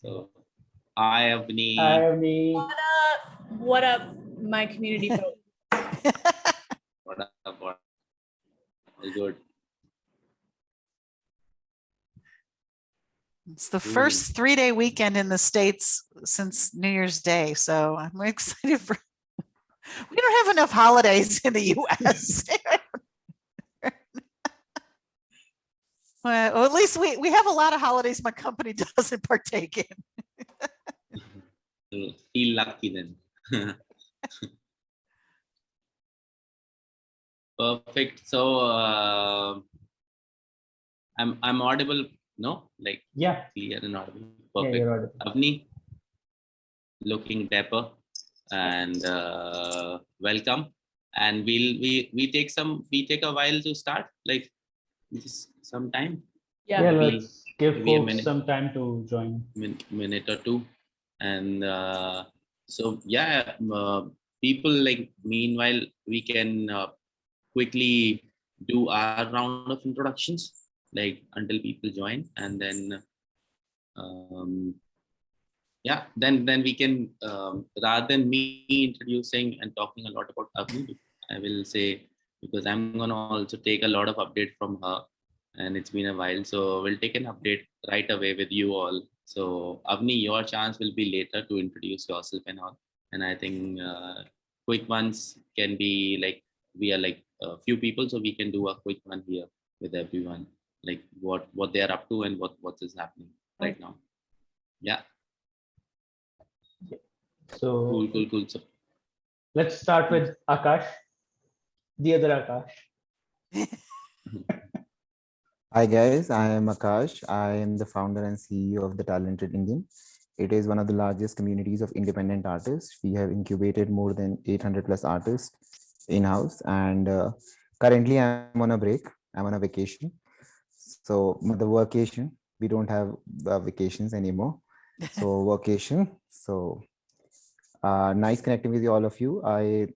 So, hi Avni. Hi, Avni. What up? What up, my community folks? What up? What? All good. It's the first 3-day weekend in the States since New Year's Day. So I'm excited for, we don't have enough holidays in the US. Well, at least we have a lot of holidays my company doesn't partake in. So, feel lucky then. Perfect. So I'm audible. No, like Yeah. clear and audible. Yeah, Perfect. you're audible. Avni, looking dapper, and welcome. And we take a while to start, like just some time. Yeah. Yeah, Maybe- let's give maybe a folks minute. some time to join. Minute or two, and so yeah, people, like, meanwhile we can quickly do our round of introductions, like until people join, and then yeah, then we can, rather than me introducing and talking a lot about Avni, I will say, because I'm gonna also take a lot of update from her, and it's been a while, so we'll take an update right away with you all. So Avni, your chance will be later to introduce yourself and all, and I think quick ones can be like, we are like a few people, so we can do a quick one here with everyone, like what they are up to and what is happening right now. Yeah. So Cool. So, let's start with Akash, the other Akash. Hi guys, I am Akash. I am the founder and CEO of The Talented Indian. It is one of the largest communities of independent artists. We have incubated more than 800 plus artists in-house, and currently I'm on a break. I'm on a vacation. So the vacation, we don't have vacations anymore. So vacation. So nice connecting with you, all of you. I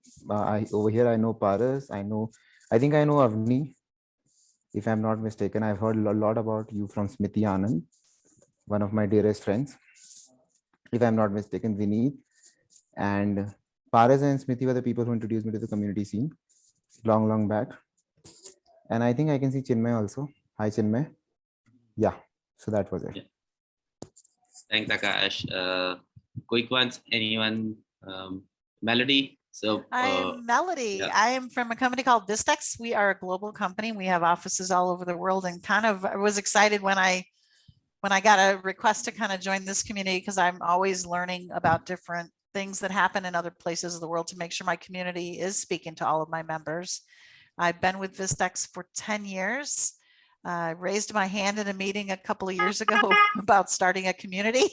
over here I know Paras. I think I know Avni. If I'm not mistaken, I've heard a lot about you from Smriti Anand, one of my dearest friends. If I'm not mistaken, Vineet and Paras and Smriti were the people who introduced me to the community scene long back. And I think I can see Chinmay also. Hi, Chinmay. Yeah, so that was it. Yeah. Thanks, Akash. Quick ones, anyone? Melody. So I'm Melody. yeah. I am from a company called Vistex. We are a global company. We have offices all over the world, and I was excited when I got a request to kind of join this community, because I'm always learning about different things that happen in other places of the world to make sure my community is speaking to all of my members. I've been with Vistex for 10 years. I raised my hand in a meeting a couple of years ago about starting a community.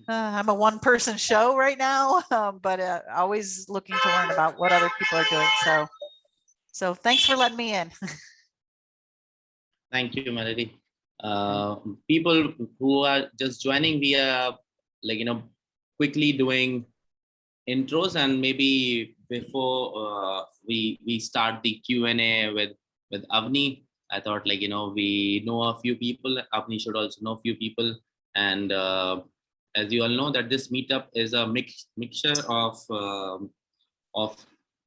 I'm a one-person show right now, but always looking to learn about what other people are doing. So thanks for letting me in. Thank you, Melody. People who are just joining, we are, like, quickly doing intros, and maybe before we start the Q&A with Avni, I thought, like, we know a few people. Avni should also know a few people, and as you all know, that this meetup is a mixture of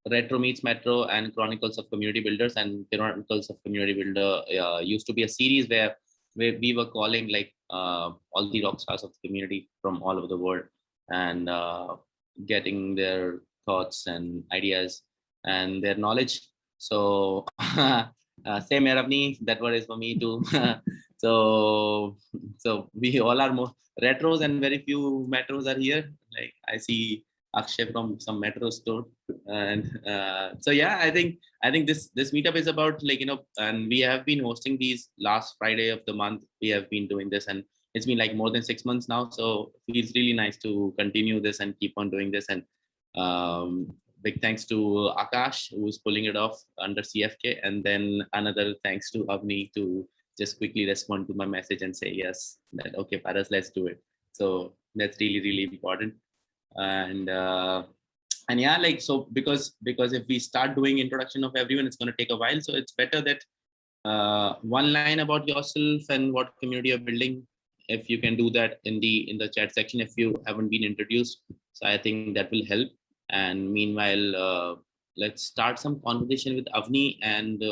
Retro Meets Metro and Chronicles of Community Builders. And Chronicles of Community Builder used to be a series where we were calling, like, all the rock stars of the community from all over the world, and getting their thoughts and ideas and their knowledge. So same here, Avni, that word is for me too. so we all are more retros, and very few metros are here. Like, I see Akshay from some metro store, and so yeah, I think this meetup is about, like, and we have been hosting these last Friday of the month. We have been doing this, and it's been like more than 6 months now, so it feels really nice to continue this and keep on doing this. And big thanks to Akash, who's pulling it off under CFK, and then another thanks to Avni to just quickly respond to my message and say yes, that okay, Paras, let's do it. So that's really important. And yeah, like, so because if we start doing introduction of everyone, it's going to take a while, so it's better that one line about yourself and what community you're building if you can do that in the chat section if you haven't been introduced. So I think that will help. And meanwhile, let's start some conversation with Avni. And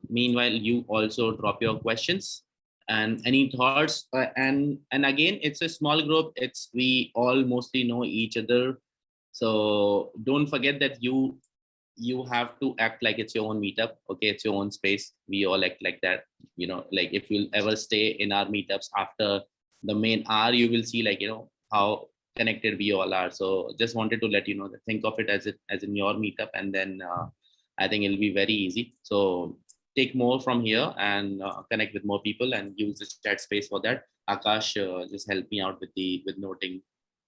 meanwhile, you also drop your questions and any thoughts. And again, it's a small group. We all mostly know each other. So don't forget that you have to act like it's your own meetup. Okay, it's your own space. We all act like that. Like if you'll ever stay in our meetups after the main hour, you will see like, how connected we all are. So just wanted to let you know that think of it as in your meetup, and then I think it'll be very easy. So take more from here and connect with more people and use the chat space for that. Akash, just help me out with noting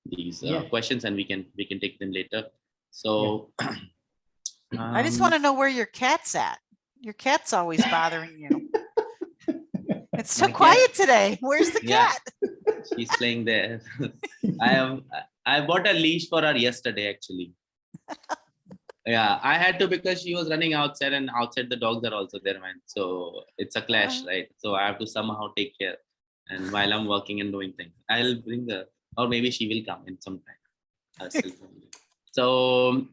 these questions, and we can take them later. So I just want to know where your cat's at. Your cat's always bothering you. It's so quiet today. Where's the cat? She's playing there. I bought a leash for her yesterday, actually. Yeah, I had to because she was running outside, and outside the dogs are also there, man. So it's a clash, right? So I have to somehow take care. And while I'm working and doing things, I'll bring her, or maybe she will come in some time. So,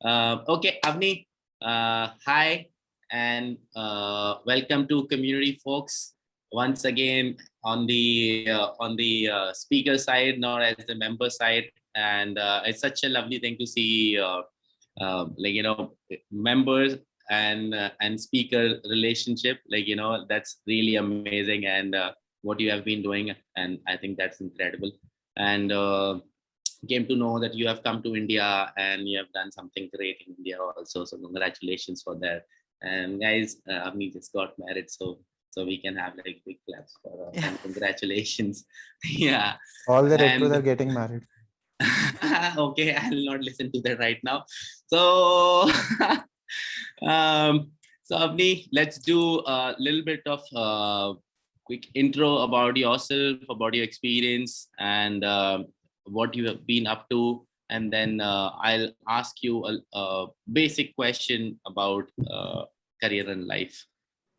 okay, Avni, hi, and welcome to Community Folks once again on the speaker side, not as the member side. And it's such a lovely thing to see. Members and speaker relationship, that's really amazing. And what you have been doing, and I think that's incredible. And came to know that you have come to India and you have done something great in India also. So congratulations for that. And guys, Avni just got married, so we can have like big claps for and congratulations. Yeah, all the retros are getting married. Okay, I'll not listen to that right now. So so Avni, let's do a little bit of quick intro about yourself, about your experience, and what you have been up to. And then I'll ask you a basic question about career and life.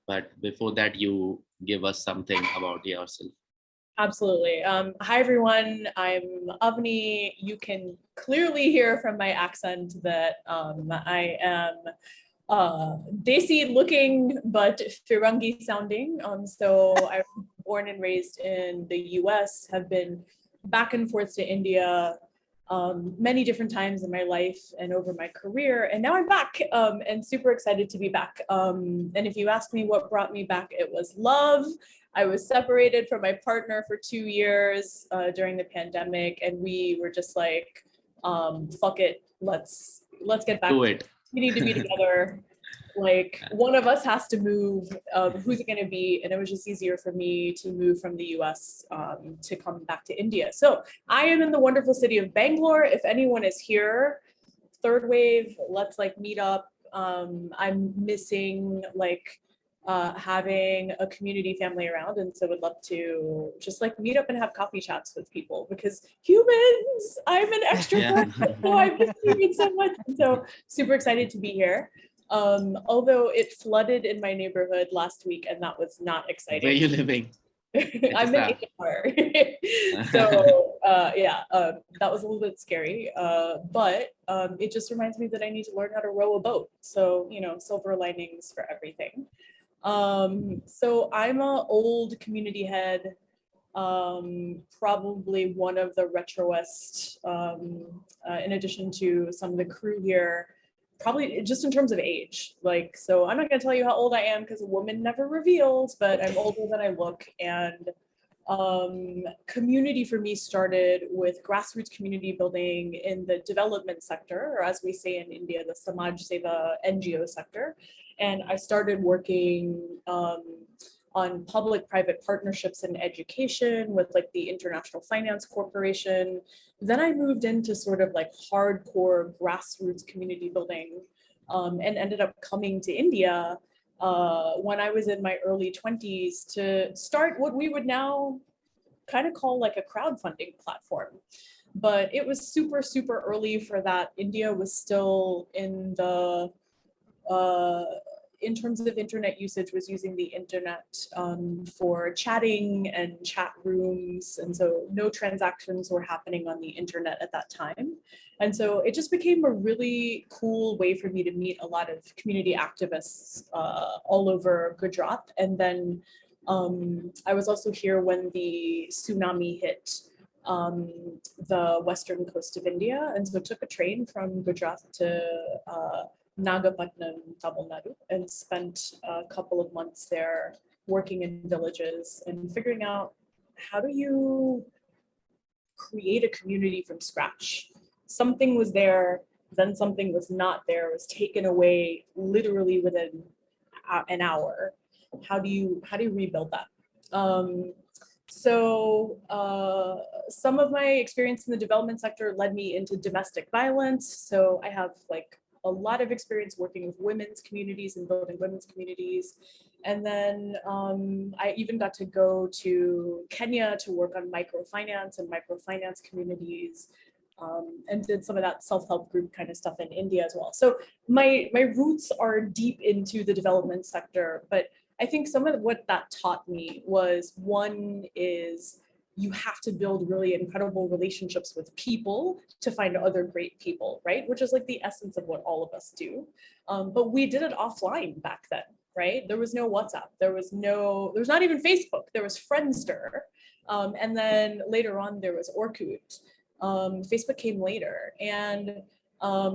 But before that, you give us something about yourself. Absolutely. Hi, everyone. I'm Avni. You can clearly hear from my accent that I am Desi looking, but Firangi sounding. So I was born and raised in the US, have been back and forth to India many different times in my life and over my career. And now I'm back and super excited to be back. And if you ask me what brought me back, it was love. I was separated from my partner for 2 years during the pandemic, and we were just like, fuck it, let's get back to it. We need to be together. Like, one of us has to move. Who's it going to be? And it was just easier for me to move from the US to come back to India. So I am in the wonderful city of Bangalore. If anyone is here, third wave, let's like meet up. I'm missing like having a community family around, and so would love to just like meet up and have coffee chats with people, because humans, I'm an extrovert. So I've been doing so much, and so super excited to be here. Although it flooded in my neighborhood last week, and that was not exciting. Where are you living? I'm in HR. So that was a little bit scary, but it just reminds me that I need to learn how to row a boat. So, silver linings for everything. So I'm an old community head, probably one of the retroest, in addition to some of the crew here, probably just in terms of age. Like, so I'm not going to tell you how old I am because a woman never reveals, but I'm older than I look. And community for me started with grassroots community building in the development sector, or as we say in India, the Samaj Seva NGO sector. And I started working on public-private partnerships in education with like the International Finance Corporation. Then I moved into sort of like hardcore grassroots community building and ended up coming to India when I was in my early 20s to start what we would now kind of call like a crowdfunding platform. But it was super, super early for that. India was still in the in terms of internet usage, was using the internet for chatting and chat rooms. And so no transactions were happening on the internet at that time. And so it just became a really cool way for me to meet a lot of community activists all over Gujarat. And then I was also here when the tsunami hit the western coast of India. And so took a train from Gujarat to Nagapattinam, Tamil Nadu, and spent a couple of months there working in villages and figuring out, how do you create a community from scratch? Something was there, then something was not there, was taken away literally within an hour. How do you rebuild that? So some of my experience in the development sector led me into domestic violence. So I have like a lot of experience working with women's communities and building women's communities. And then I even got to go to Kenya to work on microfinance and microfinance communities, and did some of that self-help group kind of stuff in India as well. So my roots are deep into the development sector, but I think some of what that taught me was, one is you have to build really incredible relationships with people to find other great people, right? Which is like the essence of what all of us do. But we did it offline back then, right? There was no WhatsApp, there was not even Facebook, there was Friendster. And then later on there was Orkut. Facebook came later, and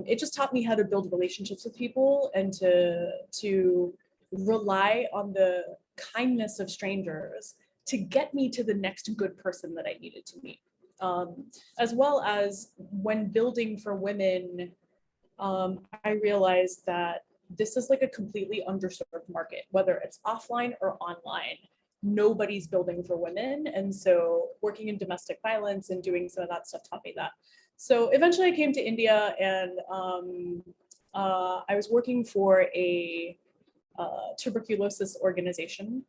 it just taught me how to build relationships with people and to rely on the kindness of strangers to get me to the next good person that I needed to meet. As well as when building for women, I realized that this is like a completely underserved market, whether it's offline or online. Nobody's building for women. And so working in domestic violence and doing some of that stuff taught me that. So eventually I came to India, and I was working for a tuberculosis organization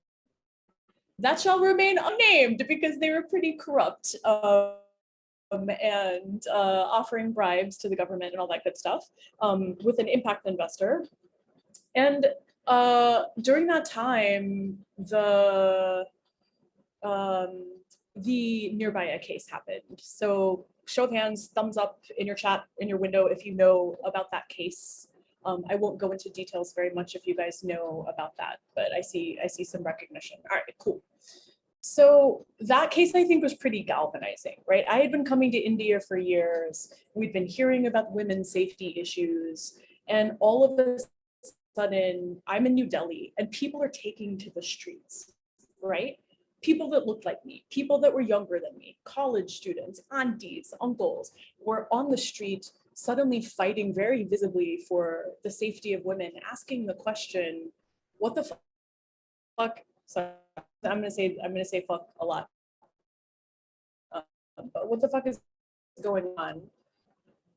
that shall remain unnamed because they were pretty corrupt, and offering bribes to the government and all that good stuff, with an impact investor. And during that time, the Nirbhaya case happened. So show of hands, thumbs up in your chat, in your window, if you know about that case. I won't go into details very much if you guys know about that, but I see some recognition. All right, cool. So that case, I think, was pretty galvanizing, right? I had been coming to India for years. We'd been hearing about women's safety issues, and all of a sudden I'm in New Delhi and people are taking to the streets, right? People that looked like me, people that were younger than me, college students, aunties, uncles, were on the street suddenly fighting very visibly for the safety of women, asking the question, what the fuck? So I'm gonna say fuck a lot. But what the fuck is going on?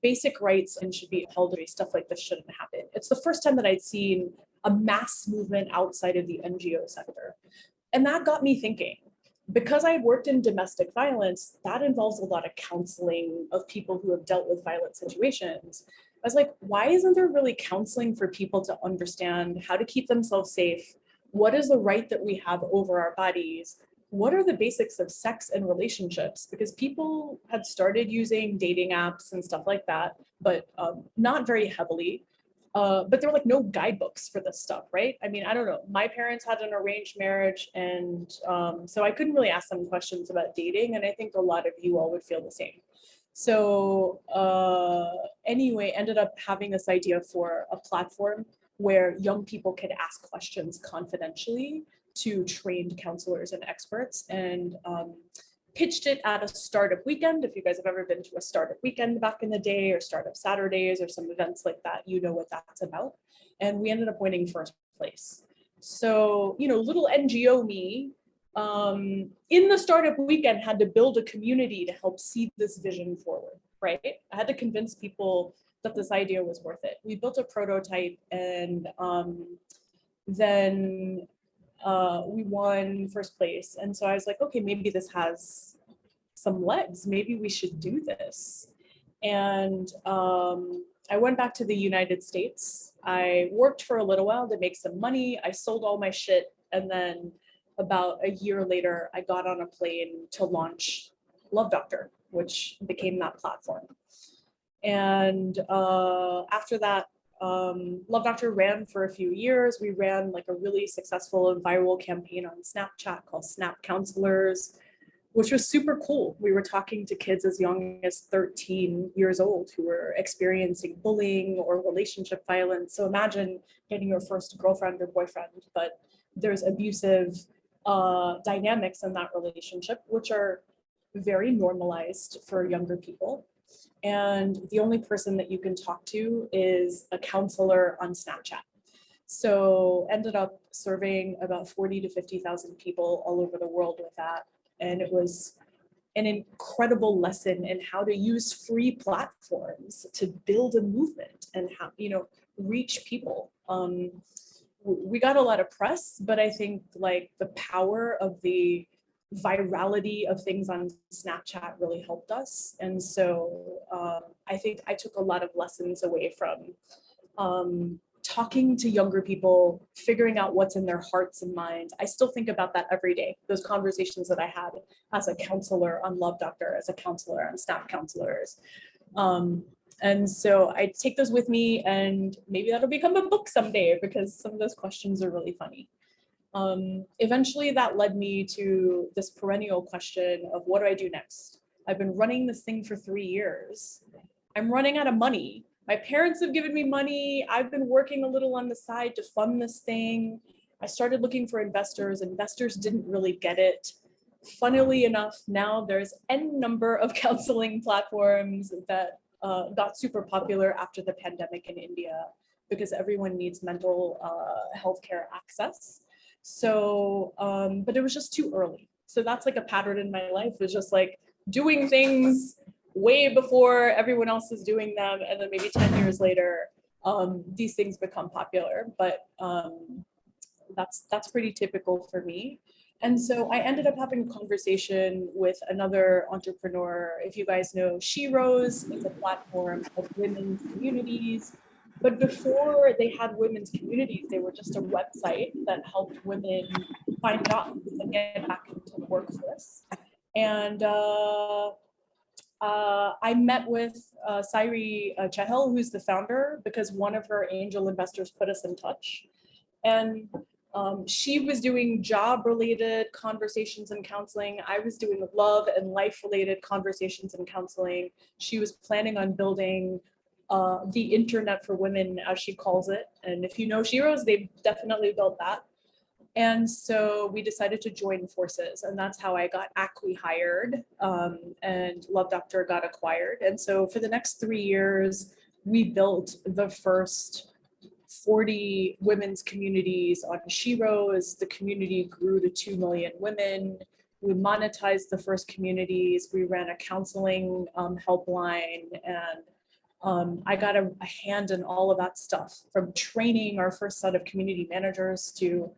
Basic rights and should be upheld. Stuff like this shouldn't happen. It's the first time that I'd seen a mass movement outside of the NGO sector. And that got me thinking. Because I worked in domestic violence, that involves a lot of counseling of people who have dealt with violent situations. I was like, why isn't there really counseling for people to understand how to keep themselves safe? What is the right that we have over our bodies? What are the basics of sex and relationships? Because people had started using dating apps and stuff like that, but not very heavily. But there were like no guidebooks for this stuff, right? I mean, I don't know. My parents had an arranged marriage, and so I couldn't really ask them questions about dating. And I think a lot of you all would feel the same. So anyway, ended up having this idea for a platform where young people could ask questions confidentially to trained counselors and experts, and pitched it at a startup weekend. If you guys have ever been to a startup weekend back in the day, or startup Saturdays, or some events like that, you know what that's about. And we ended up winning first place. So, you know, little NGO me in the startup weekend had to build a community to help see this vision forward, right? I had to convince people that this idea was worth it. We built a prototype, and then we won first place. And so I was like, okay, maybe this has some legs. Maybe we should do this. And I went back to the United States. I worked for a little while to make some money. I sold all my shit. And then about a year later, I got on a plane to launch Love Doctor, which became that platform. And after that, Love Doctor ran for a few years. We ran like a really successful and viral campaign on Snapchat called Snap Counselors, which was super cool. We were talking to kids as young as 13 years old who were experiencing bullying or relationship violence. So imagine getting your first girlfriend or boyfriend, but there's abusive dynamics in that relationship, which are very normalized for younger people. And the only person that you can talk to is a counselor on Snapchat. So ended up serving about 40 to 50,000 people all over the world with that. And it was an incredible lesson in how to use free platforms to build a movement and how, reach people. We got a lot of press, but I think like the power of the virality of things on Snapchat really helped us. And so I think I took a lot of lessons away from talking to younger people, figuring out what's in their hearts and minds. I still think about that every day. Those conversations that I had as a counselor on Love Doctor, as a counselor on Snap Counselors. And so I take those with me, and maybe that'll become a book someday because some of those questions are really funny. Eventually that led me to this perennial question of what do I do next? I've been running this thing for 3 years. I'm running out of money. My parents have given me money. I've been working a little on the side to fund this thing. I started looking for investors. Investors didn't really get it. Funnily enough, now there's N number of counseling platforms that got super popular after the pandemic in India because everyone needs mental health care access. So, but it was just too early. So that's like a pattern in my life, is just like doing things way before everyone else is doing them. And then maybe 10 years later, these things become popular, but that's pretty typical for me. And so I ended up having a conversation with another entrepreneur. If you guys know She Rose, it's a platform of women's communities. But before they had women's communities, they were just a website that helped women find jobs and get back into the workforce. And I met with Sairi Chahel, who's the founder, because one of her angel investors put us in touch. And she was doing job-related conversations and counseling. I was doing love and life-related conversations and counseling. She was planning on building the internet for women, as she calls it. And if you know She Rose, they've definitely built that. And so we decided to join forces, and that's how I got acqui-hired, and Love Doctor got acquired. And so for the next 3 years, we built the first 40 women's communities on She Rose. The community grew to 2 million women. We monetized the first communities. We ran a counseling helpline, and I got a hand in all of that stuff, from training our first set of community managers to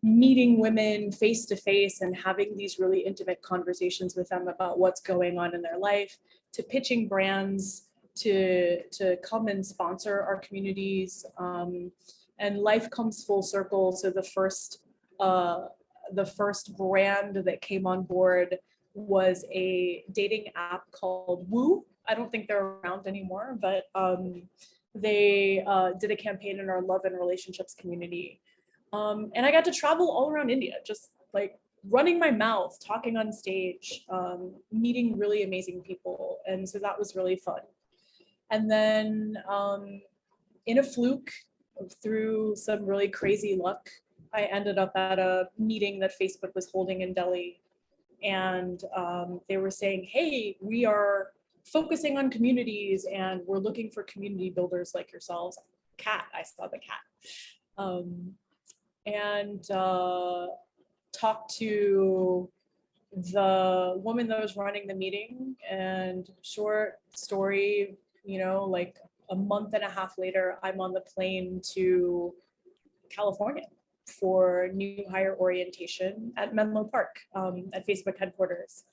meeting women face to face and having these really intimate conversations with them about what's going on in their life, to pitching brands to come and sponsor our communities. And life comes full circle. So the first brand that came on board was a dating app called Woo. I don't think they're around anymore, but they did a campaign in our love and relationships community. And I got to travel all around India, just like running my mouth, talking on stage, meeting really amazing people. And so that was really fun. And then in a fluke, through some really crazy luck, I ended up at a meeting that Facebook was holding in Delhi. And they were saying, hey, we are focusing on communities and we're looking for community builders like yourselves. Cat, I saw the cat. And talked to the woman that was running the meeting, and short story, like a month and a half later, I'm on the plane to California for new hire orientation at Menlo Park at Facebook headquarters.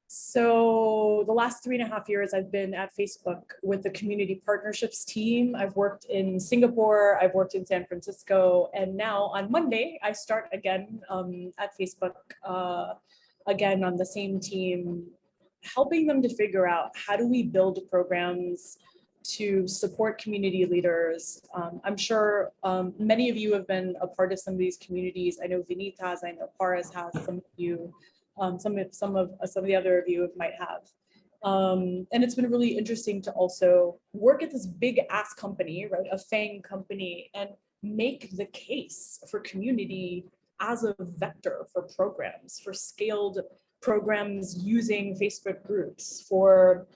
So the last 3.5 years, I've been at Facebook with the community partnerships team. I've worked in Singapore, I've worked in San Francisco, and now on Monday, I start again at Facebook, again on the same team, helping them to figure out how do we build programs to support community leaders. I'm sure many of you have been a part of some of these communities. I know Vinita has, I know Paras has, some of you, some of the other of you might have. And it's been really interesting to also work at this big ass company, right? A FANG company, and make the case for community as a vector for programs, for scaled programs using Facebook groups, for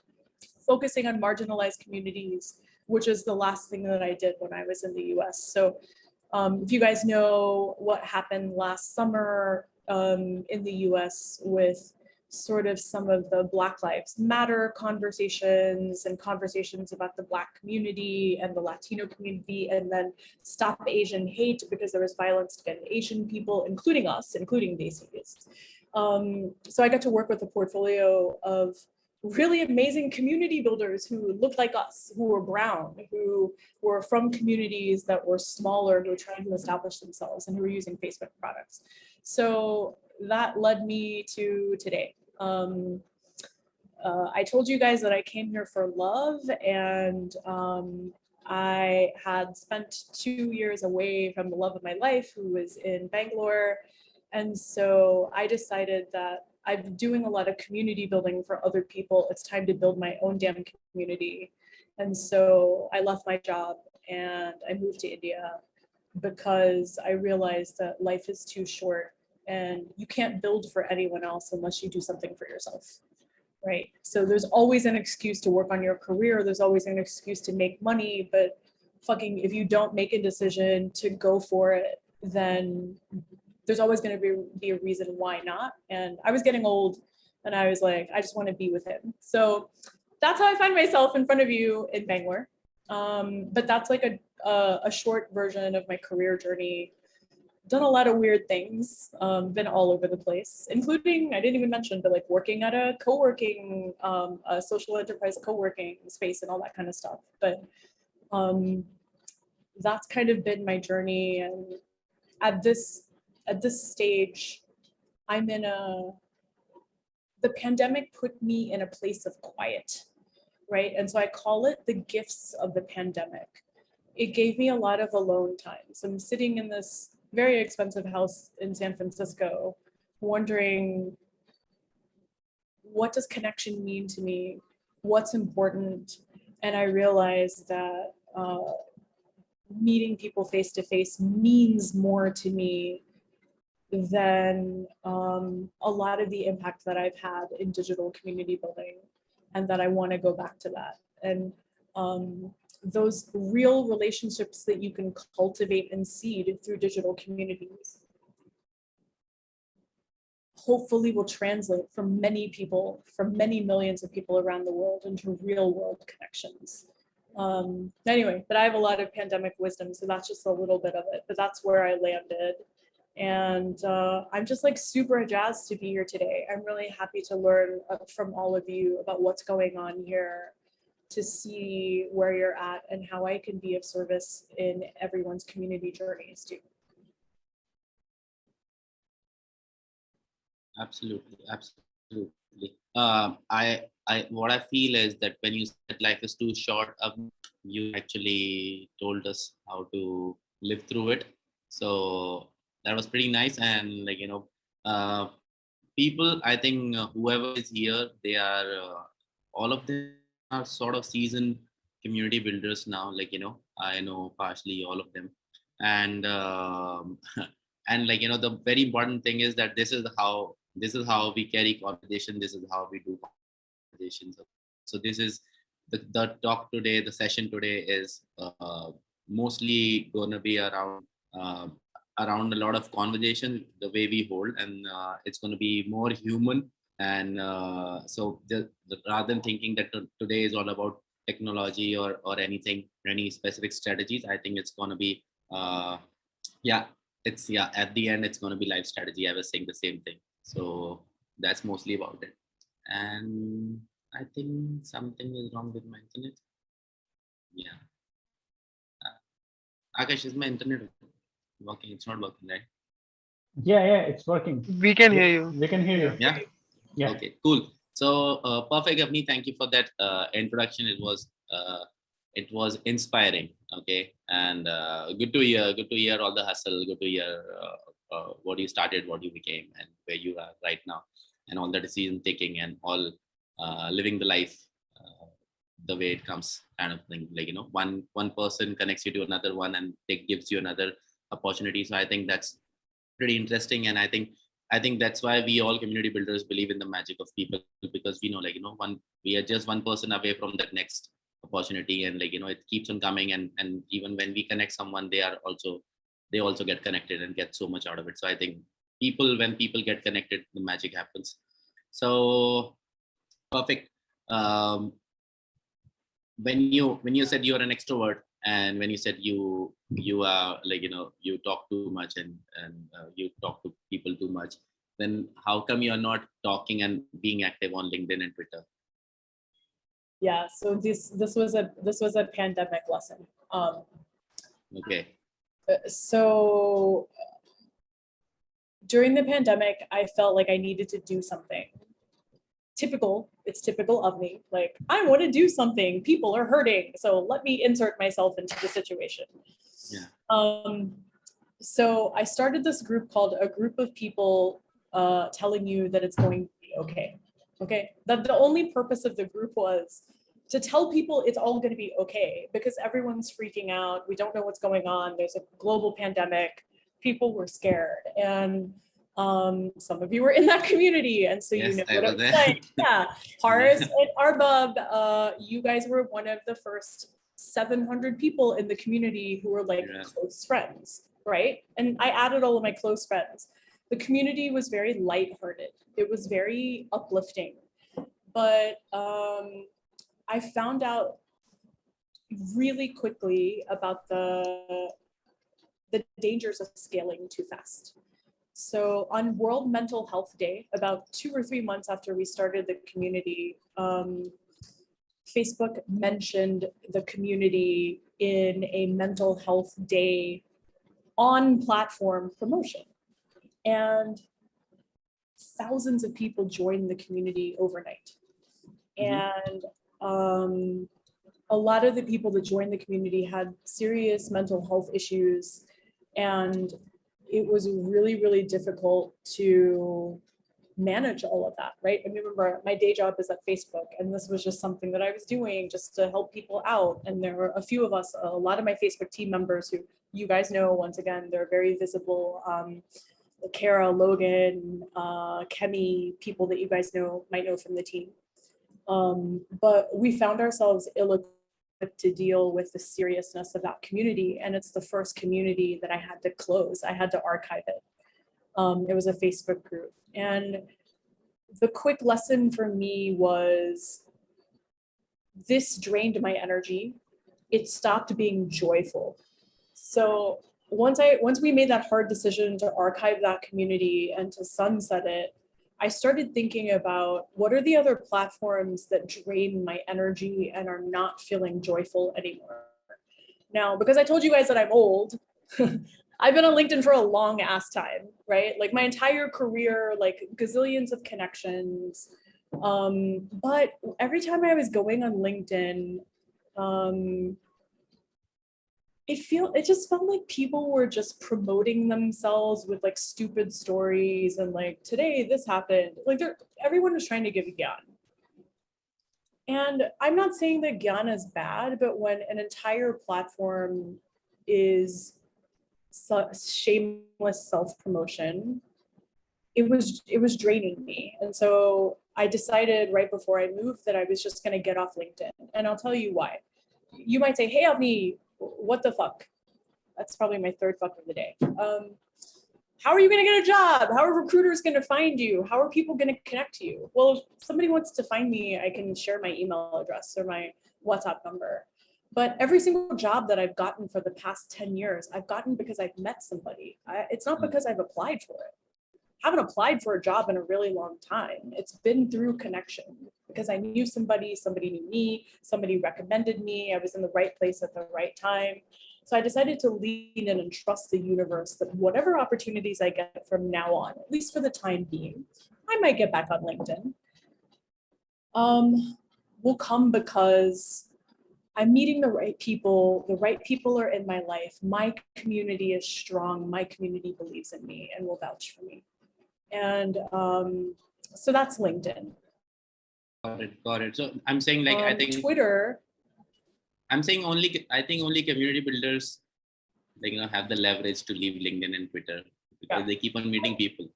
focusing on marginalized communities, which is the last thing that I did when I was in the US. So if you guys know what happened last summer in the US with sort of some of the Black Lives Matter conversations and conversations about the Black community and the Latino community, and then Stop Asian Hate because there was violence against Asian people, including us, including Daisies. So I got to work with a portfolio of really amazing community builders who looked like us, who were brown, who were from communities that were smaller, who were trying to establish themselves and who were using Facebook products. So that led me to today. I told you guys that I came here for love, and I had spent 2 years away from the love of my life, who was in Bangalore. And so I decided that I'm doing a lot of community building for other people. It's time to build my own damn community. And so I left my job and I moved to India because I realized that life is too short and you can't build for anyone else unless you do something for yourself, right? So there's always an excuse to work on your career. There's always an excuse to make money, but fucking if you don't make a decision to go for it, then there's always going to be a reason why not. And I was getting old and I was like, I just want to be with him. So that's how I find myself in front of you in Bangalore. But that's like a short version of my career journey. Done a lot of weird things, been all over the place, including, I didn't even mention, but like working at a co-working, a social enterprise co-working space and all that kind of stuff. But that's kind of been my journey. And at this stage, the pandemic put me in a place of quiet, right? And so I call it the gifts of the pandemic. It gave me a lot of alone time. So I'm sitting in this very expensive house in San Francisco, wondering, what does connection mean to me? What's important? And I realized that meeting people face to face means more to me than a lot of the impact that I've had in digital community building, and that I want to go back to that. And those real relationships that you can cultivate and seed through digital communities hopefully will translate for many people, for many millions of people around the world, into real world connections. Anyway, but I have a lot of pandemic wisdom, so that's just a little bit of it, but that's where I landed. And I'm just like super jazzed to be here today. I'm really happy to learn from all of you about what's going on here, to see where you're at and how I can be of service in everyone's community journeys too. Absolutely, absolutely. What I feel is that when you said life is too short, you actually told us how to live through it. So that was pretty nice. And like, people, I think whoever is here, they are all of them are sort of seasoned community builders now. Like, I know partially all of them, and and like, the very important thing is that this is how we carry conversation. This is how we do conversations. So this is the talk today. The session today is mostly going to be around a lot of conversation, the way we hold, and it's going to be more human. And so rather than thinking that today is all about technology or anything, any specific strategies, I think it's going to be at the end, it's going to be life strategy. I was saying the same thing. So that's mostly about it. And I think something is wrong with my internet. Yeah. Akash, is my internet working? It's not working, right? Yeah, it's working. We can hear you. We can hear you. Yeah. Yeah. Okay, cool. So perfect, Avni. Thank you for that introduction. It was inspiring. Okay, and good to hear. Good to hear all the hustle. Good to hear what you started, what you became, and where you are right now, and all the decision taking and all living the life the way it comes, kind of thing. Like, you know, one person connects you to another one, and it gives you another opportunity. So I think that's pretty interesting, and I think that's why we all community builders believe in the magic of people, because we know, like, you know, we are just one person away from that next opportunity, and like, you know, it keeps on coming, and even when we connect someone, they also get connected and get so much out of it. So I think when people get connected, the magic happens. So perfect. When you said you're an extrovert, and when you said you are, like, you know, you talk too much, and you talk to people too much, then how come you're not talking and being active on LinkedIn and Twitter? Yeah, so this was a pandemic lesson. Okay. So during the pandemic, I felt like I needed to do something. It's typical of me. Like, I want to do something. People are hurting, so let me insert myself into the situation. Yeah. So I started this group called A Group of People Telling You That It's Going to Be Okay. Okay. That the only purpose of the group was to tell people it's all going to be okay, because everyone's freaking out. We don't know what's going on. There's a global pandemic. People were scared, and some of you were in that community, and so Yes, you know I what was it there. was like. Yeah, Paris and Arbab, you guys were one of the first 700 people in the community who were like Yeah. close friends, right? And I added all of my close friends. The community was very lighthearted. It was very uplifting, but I found out really quickly about the dangers of scaling too fast. So on World Mental Health Day, about 2 or 3 months after we started the community, Facebook mentioned the community in a mental health day on platform promotion. And thousands of people joined the community overnight. And a lot of the people that joined the community had serious mental health issues, and it was really, really difficult to manage all of that, right? I mean, remember, my day job is at Facebook, and this was just something that I was doing just to help people out. And there were a few of us, a lot of my Facebook team members who you guys know, once again, they're very visible. Kara, Logan, Kemi, people that you guys might know from the team. But we found ourselves ill-equipped to deal with the seriousness of that community. And it's the first community that I had to close. I had to archive it. It was a Facebook group. And the quick lesson for me was this drained my energy. It stopped being joyful. So once we made that hard decision to archive that community and to sunset it, I started thinking about what are the other platforms that drain my energy and are not feeling joyful anymore. Now, because I told you guys that I'm old, I've been on LinkedIn for a long ass time, right? Like my entire career, like gazillions of connections. But every time I was going on LinkedIn, it just felt like people were just promoting themselves with like stupid stories and like, today this happened. Like everyone was trying to give gyan. And I'm not saying that gyan is bad, but when an entire platform is shameless self-promotion, it was draining me. And so I decided right before I moved that I was just going to get off LinkedIn. And I'll tell you why. You might say, hey, Avni, what the fuck? That's probably my third fuck of the day. How are you going to get a job? How are recruiters going to find you? How are people going to connect to you? Well, if somebody wants to find me, I can share my email address or my WhatsApp number. But every single job that I've gotten for the past 10 years, I've gotten because I've met somebody. It's not because I've applied for it. haven't applied for a job in a really long time. It's been through connection because I knew somebody knew me, somebody recommended me, I was in the right place at the right time. So I decided to lean in and trust the universe that whatever opportunities I get from now on, at least for the time being, I might get back on LinkedIn, will come because I'm meeting the right people are in my life, my community is strong, my community believes in me and will vouch for me. And so that's LinkedIn. Got it. So I'm saying like, I think Twitter. I'm saying I think only community builders, like, have the leverage to leave LinkedIn and Twitter because they keep on meeting people.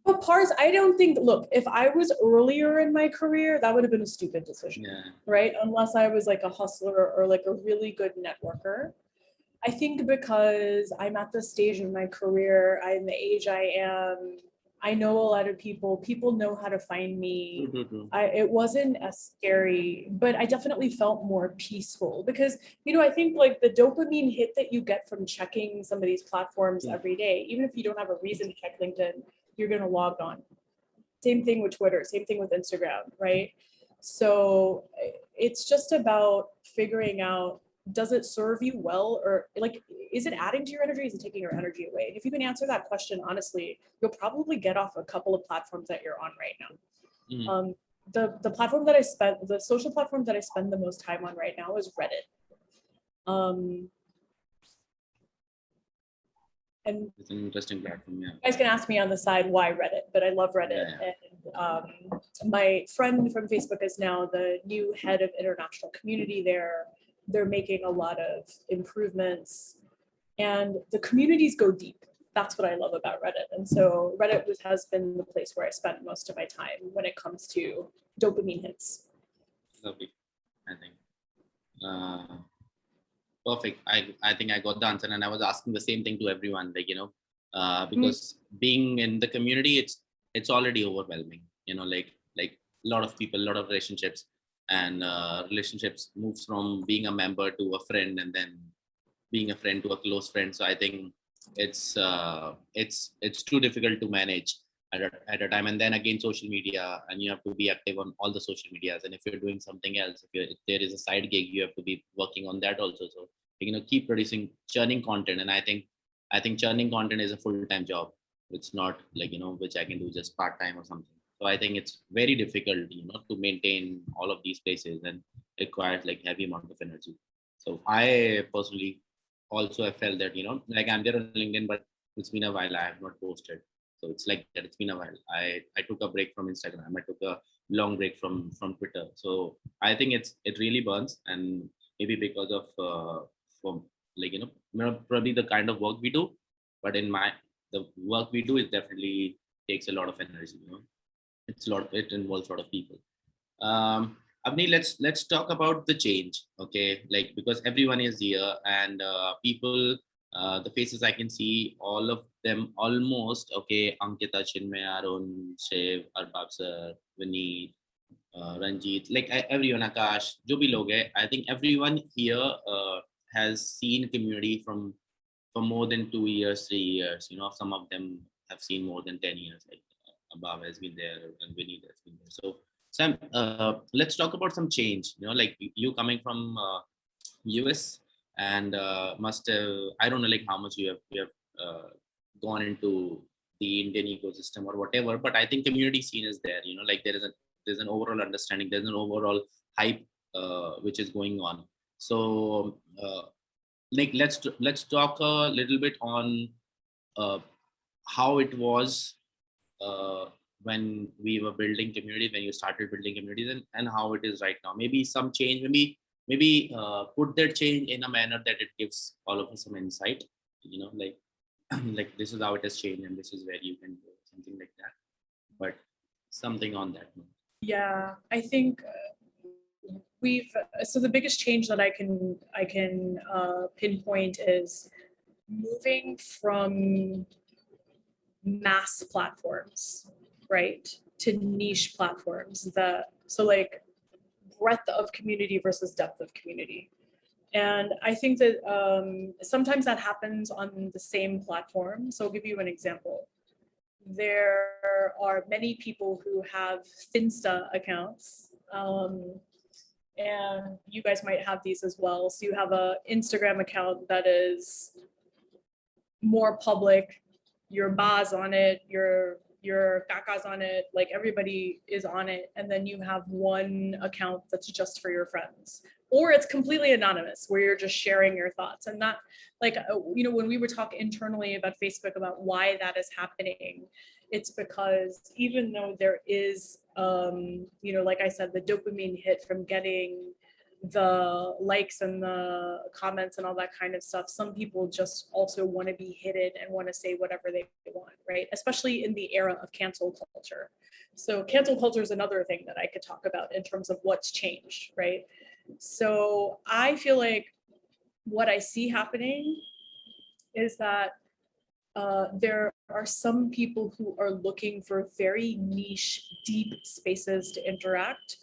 But Pars, I don't think, look, if I was earlier in my career, that would have been a stupid decision, right? Unless I was like a hustler or like a really good networker. I think because I'm at the stage in my career, I'm the age I am, I know a lot of people know how to find me. It wasn't as scary, but I definitely felt more peaceful because, I think like the dopamine hit that you get from checking some of these platforms every day, even if you don't have a reason to check LinkedIn, you're going to log on. Same thing with Twitter, same thing with Instagram, right? So it's just about figuring out, does it serve you well, or like, is it adding to your energy? Is it taking your energy away? And if you can answer that question honestly, you'll probably get off a couple of platforms that you're on right now. The platform that the social platform that I spend the most time on right now is Reddit. And it's an interesting platform. Yeah. You guys can ask me on the side why Reddit, but I love Reddit. And my friend from Facebook is now the new head of international community there. They're making a lot of improvements and the communities go deep. That's what I love about Reddit. And so Reddit has been the place where I spend most of my time when it comes to dopamine hits. Lovely, I think. Perfect. I think I got the answer, and I was asking the same thing to everyone, like, because being in the community, it's already overwhelming, like a lot of people, a lot of relationships, and relationships moves from being a member to a friend, and then being a friend to a close friend. So I think it's too difficult to manage at a time. And then again, social media, and you have to be active on all the social medias. And if you're doing something else, if there is a side gig, you have to be working on that also. So keep producing, churning content. And I think churning content is a full-time job. It's not like, which I can do just part-time or something. So I think it's very difficult, to maintain all of these places, and requires like heavy amount of energy. So I personally also have felt that, like I'm there on LinkedIn, but it's been a while, I have not posted. So it's like that, it's been a while. I took a break from Instagram. I took a long break from Twitter. So I think it really burns, and maybe because of probably the kind of work we do, but the work we do is definitely takes a lot of energy. It involves a lot of people. Avni, let's talk about the change, okay? Like, because everyone is here, and people, the faces I can see, all of them almost, okay, Ankita, Chinmay, Arun, Shiv, Arbab sir, Vineet, Ranjit, like everyone, Akash, jo bhi log hai, I think everyone here has seen community from more than 2 years, 3 years. Some of them have seen more than 10 years. Like Arbab has been there, and Vineet has been there. So Sam, let's talk about some change. Like you coming from US, and must have, I don't know like how much you have gone into the Indian ecosystem or whatever, but I think community scene is there. Like there's an overall understanding, there's an overall hype which is going on. So like let's talk a little bit on how it was when we were building community, when you started building communities, and how it is right now. Maybe some change, maybe put that change in a manner that it gives all of us some insight, like like this is how it has changed, and this is where you can go, something like that. But something on that note. Yeah, I think so the biggest change that I can pinpoint is moving from mass platforms, right, to niche platforms. So like breadth of community versus depth of community. And I think that sometimes that happens on the same platform. So I'll give you an example. there are many people who have Finsta accounts. And you guys might have these as well. So you have a Instagram account that is more public, your Ba's on it, your Kakas on it, like everybody is on it. And then you have one account that's just for your friends, or it's completely anonymous where you're just sharing your thoughts. And that, like, you know, when we were talking internally about Facebook about why that is happening, it's because even though there is, you know, like I said, the dopamine hit from getting the likes and the comments and all that kind of stuff, some people just also want to be hidden and want to say whatever they want, right? Especially in the era of cancel culture. So cancel culture is another thing that I could talk about in terms of what's changed, right? So I feel like what I see happening is that there are some people who are looking for very niche, deep spaces to interact.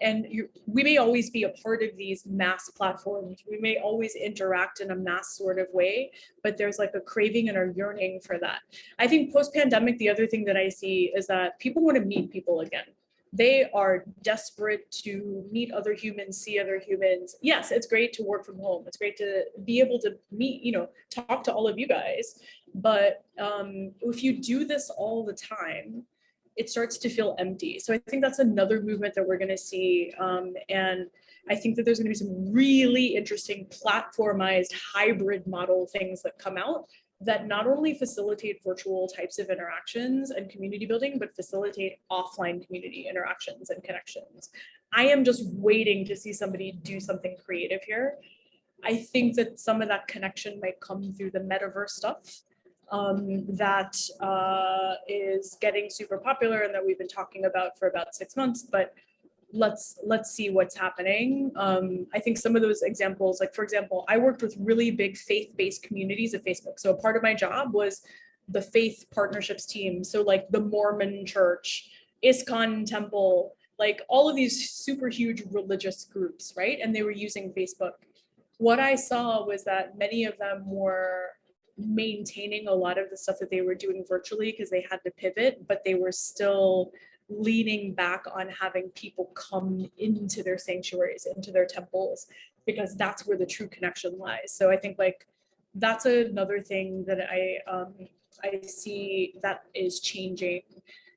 And we may always be a part of these mass platforms. We may always interact in a mass sort of way, but there's like a craving and a yearning for that. I think post-pandemic, the other thing that I see is that people want to meet people again. They are desperate to meet other humans, see other humans. Yes, it's great to work from home. It's great to be able to meet, you know, talk to all of you guys. But if you do this all the time, it starts to feel empty. So I think that's another movement that we're going to see. And I think that there's going to be some really interesting platformized hybrid model things that come out that not only facilitate virtual types of interactions and community building, but facilitate offline community interactions and connections. I am just waiting to see somebody do something creative here. I think that some of that connection might come through the metaverse stuff. That is getting super popular and that we've been talking about for about 6 months, but let's see what's happening. I think some of those examples, like for example, I worked with really big faith-based communities at Facebook. So a part of my job was the faith partnerships team. So like the Mormon Church, ISKCON Temple, like all of these super huge religious groups, right? And they were using Facebook. What I saw was that many of them were maintaining a lot of the stuff that they were doing virtually because they had to pivot, but they were still leaning back on having people come into their sanctuaries, into their temples, because that's where the true connection lies. So I think like that's another thing that I see that is changing.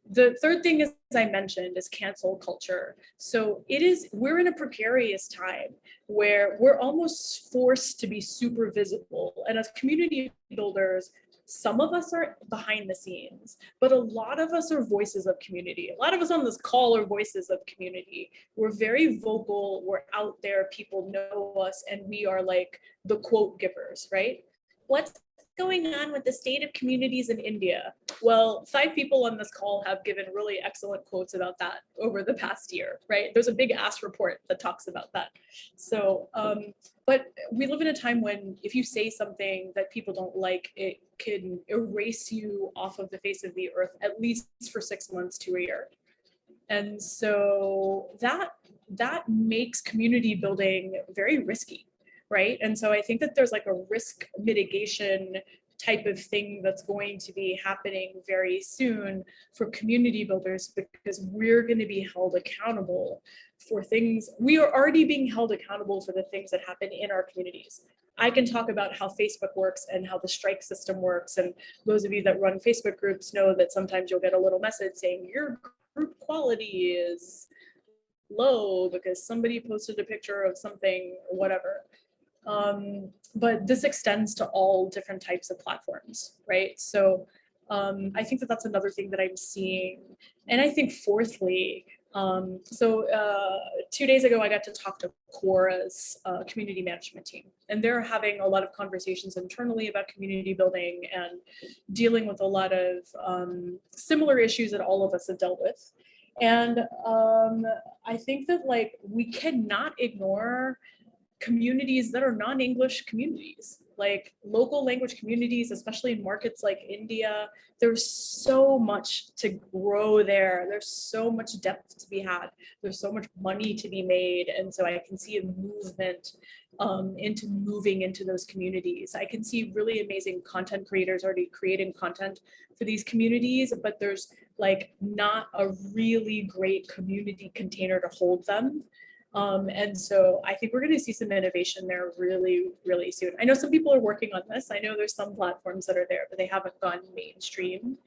The third thing, as I mentioned, is cancel culture. So we're in a precarious time where we're almost forced to be super visible. And as community builders, some of us are behind the scenes, but a lot of us are voices of community. A lot of us on this call are voices of community. We're very vocal, we're out there, people know us, and we are like the quote givers, right? What's going on with the state of communities in India? Well, 5 people on this call have given really excellent quotes about that over the past year, right? There's a big ass report that talks about that. So, but we live in a time when if you say something that people don't like, it can erase you off of the face of the earth, at least for 6 months to a year. And so that makes community building very risky. Right. And so I think that there's like a risk mitigation type of thing that's going to be happening very soon for community builders, because we're going to be held accountable for things. We are already being held accountable for the things that happen in our communities. I can talk about how Facebook works and how the strike system works. And those of you that run Facebook groups know that sometimes you'll get a little message saying your group quality is low because somebody posted a picture of something or whatever. But this extends to all different types of platforms, right? So I think that that's another thing that I'm seeing. And I think fourthly, 2 days ago, I got to talk to Quora's community management team, and they're having a lot of conversations internally about community building and dealing with a lot of similar issues that all of us have dealt with. And I think that like we cannot ignore communities that are non-English communities. Like local language communities, especially in markets like India, there's so much to grow there. There's so much depth to be had. There's so much money to be made. And so I can see a movement into moving into those communities. I can see really amazing content creators already creating content for these communities, but there's like not a really great community container to hold them. And so I think we're going to see some innovation there really, really soon. I know some people are working on this. I know there's some platforms that are there, but they haven't gone mainstream.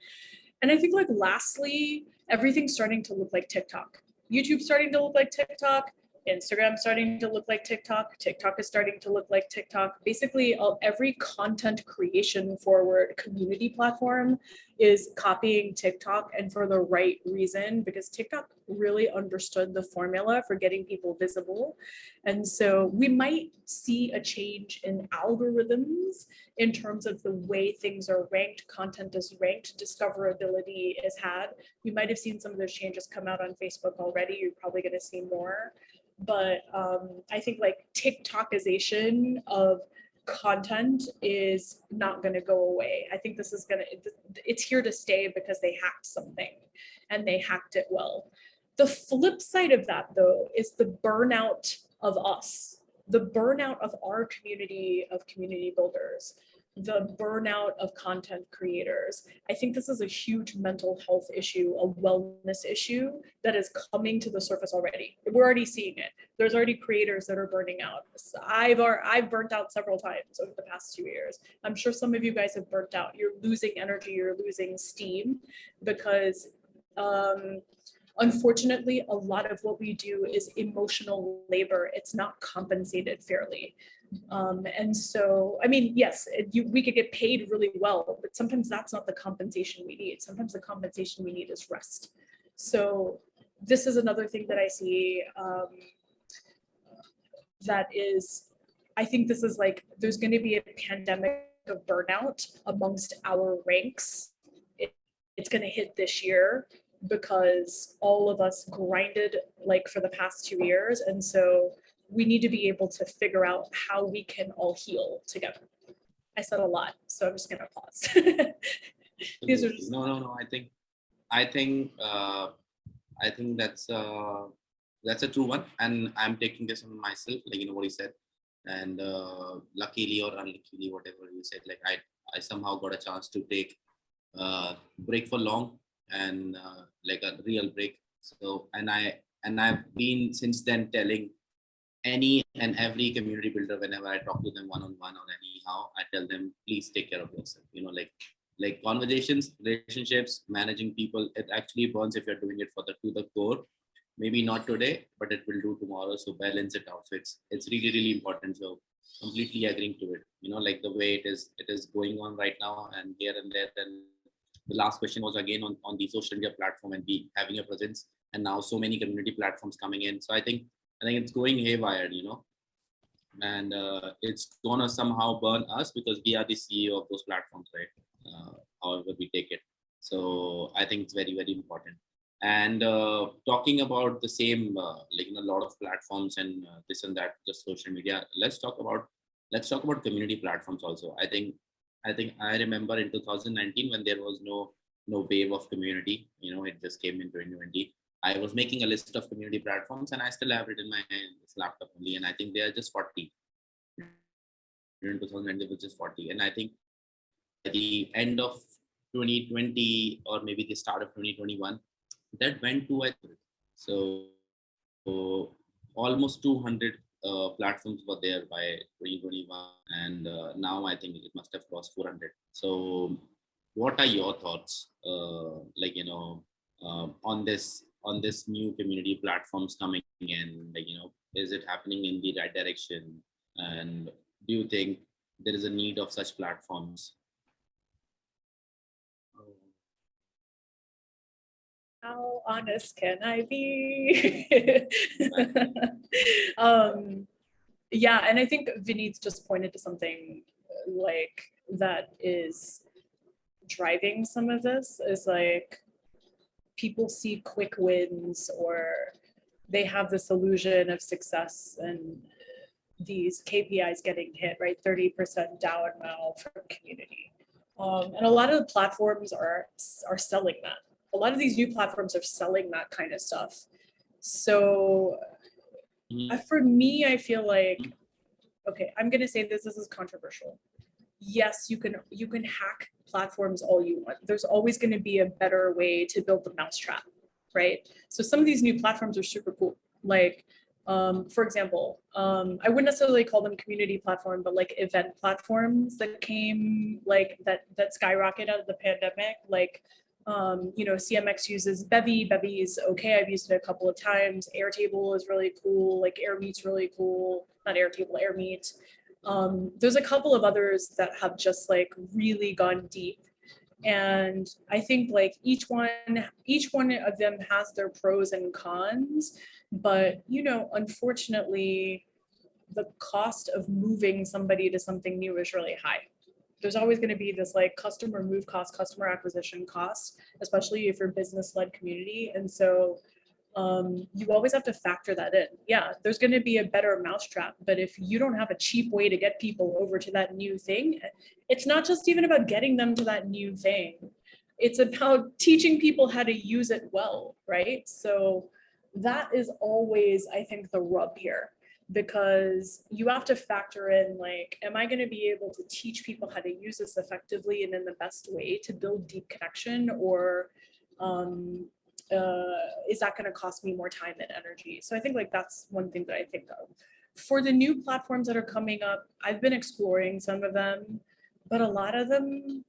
And I think like lastly, everything's starting to look like TikTok. YouTube's starting to look like TikTok. Instagram's starting to look like TikTok. TikTok is starting to look like TikTok. Basically, every content creation forward community platform is copying TikTok, and for the right reason, because TikTok really understood the formula for getting people visible. And so we might see a change in algorithms in terms of the way things are ranked, content is ranked, discoverability is had. You might have seen some of those changes come out on Facebook already. You're probably going to see more. But I think like TikTokization of content is not going to go away. I think this is it's here to stay because they hacked something and they hacked it well. The flip side of that though is the burnout of us, the burnout of our community of community builders, the burnout of content creators. I think this is a huge mental health issue, a wellness issue that is coming to the surface already. We're already seeing it. There's already creators that are burning out. I've burnt out several times over the past 2 years. I'm sure some of you guys have burnt out. You're losing energy, you're losing steam because unfortunately, a lot of what we do is emotional labor. It's not compensated fairly. And so, I mean, yes, we could get paid really well, but sometimes that's not the compensation we need. Sometimes the compensation we need is rest. So this is another thing that I see that is, I think this is like, there's going to be a pandemic of burnout amongst our ranks. It's going to hit this year because all of us grinded like for the past 2 years. And so we need to be able to figure out how we can all heal together. I said a lot, so I'm just going to pause. These are just... No. I think that's a true one, and I'm taking this on myself, like what he said, and luckily or unluckily, whatever you said, like I somehow got a chance to take break for long and like a real break. So I've been since then telling any and every community builder, whenever I talk to them one-on-one or anyhow, I tell them, please take care of yourself. Like conversations, relationships, managing people, it actually burns if you're doing it to the core. Maybe not today, but it will do tomorrow. So balance it out. So it's really, really important. So completely agreeing to it. Like the way it is going on right now and here and there. And the last question was again on the social media platform and having a presence. And now so many community platforms coming in. So I think it's going haywire, and it's gonna somehow burn us because we are the CEO of those platforms, right? However we take it. So I think it's very, very important. And talking about the same, a lot of platforms and this and that, just social media. Let's talk about community platforms also. I think I remember in 2019 when there was no wave of community. It just came in 2020. I was making a list of community platforms and I still have it in my laptop only. And I think they are just 40. In 2020, it was just 40. And I think at the end of 2020 or maybe the start of 2021, that went to so almost 200 platforms were there by 2021. And now I think it must have crossed 400. So what are your thoughts, on this new community platforms coming in? Is it happening in the right direction? And do you think there is a need of such platforms? How honest can I be? Yeah, and I think Vineet just pointed to something like that is driving some of this, is like people see quick wins or they have this illusion of success, and these KPIs getting hit, right? 30% down now for community. And a lot of the platforms are selling that. A lot of these new platforms are selling that kind of stuff. So for me, I feel like, okay, I'm gonna say this is controversial. Yes, you can hack platforms all you want. There's always gonna be a better way to build the mousetrap, right? So some of these new platforms are super cool. Like, for example, I wouldn't necessarily call them community platform, but like event platforms that came like that skyrocketed out of the pandemic. Like, you know, CMX uses Bevy. Bevy is okay. I've used it a couple of times. Airtable is really cool. Like Airmeet's really cool. Not Airtable, Airmeet. There's a couple of others that have just like really gone deep. And I think like each one of them has their pros and cons, but you know, unfortunately, the cost of moving somebody to something new is really high. There's always going to be this like customer move cost, customer acquisition cost, especially if you're business-led community. And so you always have to factor that in. Yeah, there's going to be a better mousetrap, but if you don't have a cheap way to get people over to that new thing, it's not just even about getting them to that new thing. It's about teaching people how to use it well, right? So that is always, I think, the rub here, because you have to factor in like, am I going to be able to teach people how to use this effectively and in the best way to build deep connection, or is that going to cost me more time and energy? So I think like that's one thing that I think of. For the new platforms that are coming up, I've been exploring some of them, but a lot of them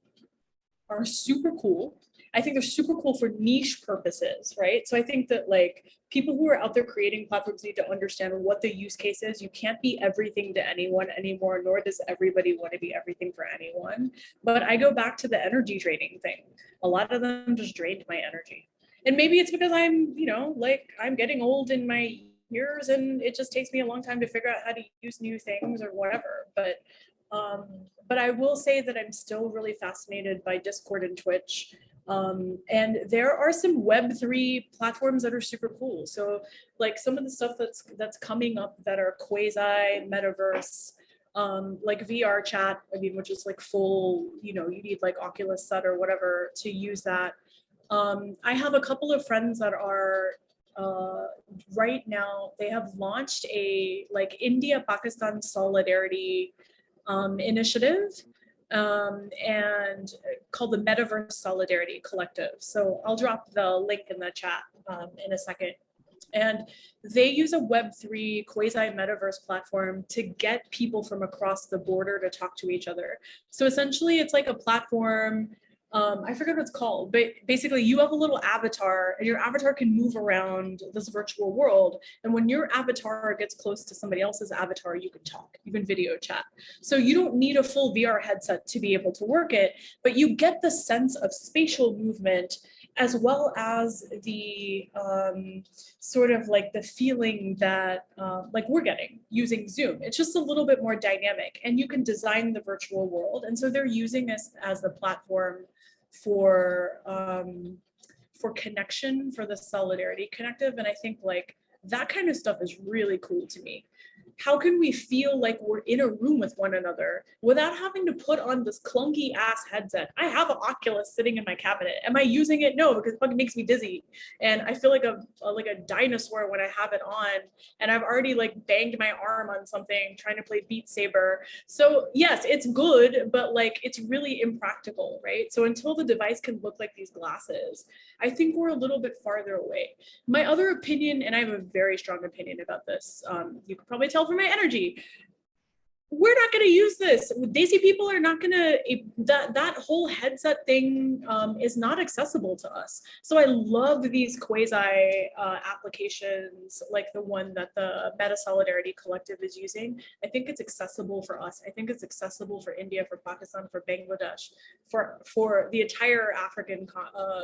are super cool. I think they're super cool for niche purposes, right? So I think that like people who are out there creating platforms need to understand what the use case is. You can't be everything to anyone anymore, nor does everybody want to be everything for anyone. But I go back to the energy draining thing. A lot of them just drained my energy. And maybe it's because I'm, you know, like I'm getting old in my years and it just takes me a long time to figure out how to use new things or whatever. But I will say that I'm still really fascinated by Discord and Twitch. And there are some Web3 platforms that are super cool. So like some of the stuff that's coming up that are quasi metaverse, like VR chat, I mean, which is like full, you know, you need like Oculus set or whatever to use that. I have a couple of friends that are right now, they have launched a like India-Pakistan solidarity initiative and called the Metaverse Solidarity Collective. So I'll drop the link in the chat in a second. And they use a Web3 quasi-metaverse platform to get people from across the border to talk to each other. So essentially it's like a platform, I forget what it's called, but basically you have a little avatar and your avatar can move around this virtual world. And when your avatar gets close to somebody else's avatar, you can talk, you can video chat. So you don't need a full VR headset to be able to work it, but you get the sense of spatial movement as well as the sort of like the feeling that like we're getting using Zoom. It's just a little bit more dynamic and you can design the virtual world. And so they're using this as the platform for connection, for the solidarity connective. And I think like that kind of stuff is really cool to me. How can we feel like we're in a room with one another without having to put on this clunky ass headset? I have an Oculus sitting in my cabinet. Am I using it? No, because it fucking makes me dizzy. And I feel like a dinosaur when I have it on. And I've already like banged my arm on something trying to play Beat Saber. So yes, it's good, but like it's really impractical, right? So until the device can look like these glasses, I think we're a little bit farther away. My other opinion, and I have a very strong opinion about this, you could probably tell from my energy, we're not going to use this. Desi people are not going to, that whole headset thing is not accessible to us. So I love these quasi applications like the one that the Meta Solidarity Collective is using. I think it's accessible for us. I think it's accessible for India, for Pakistan, for Bangladesh, for the entire African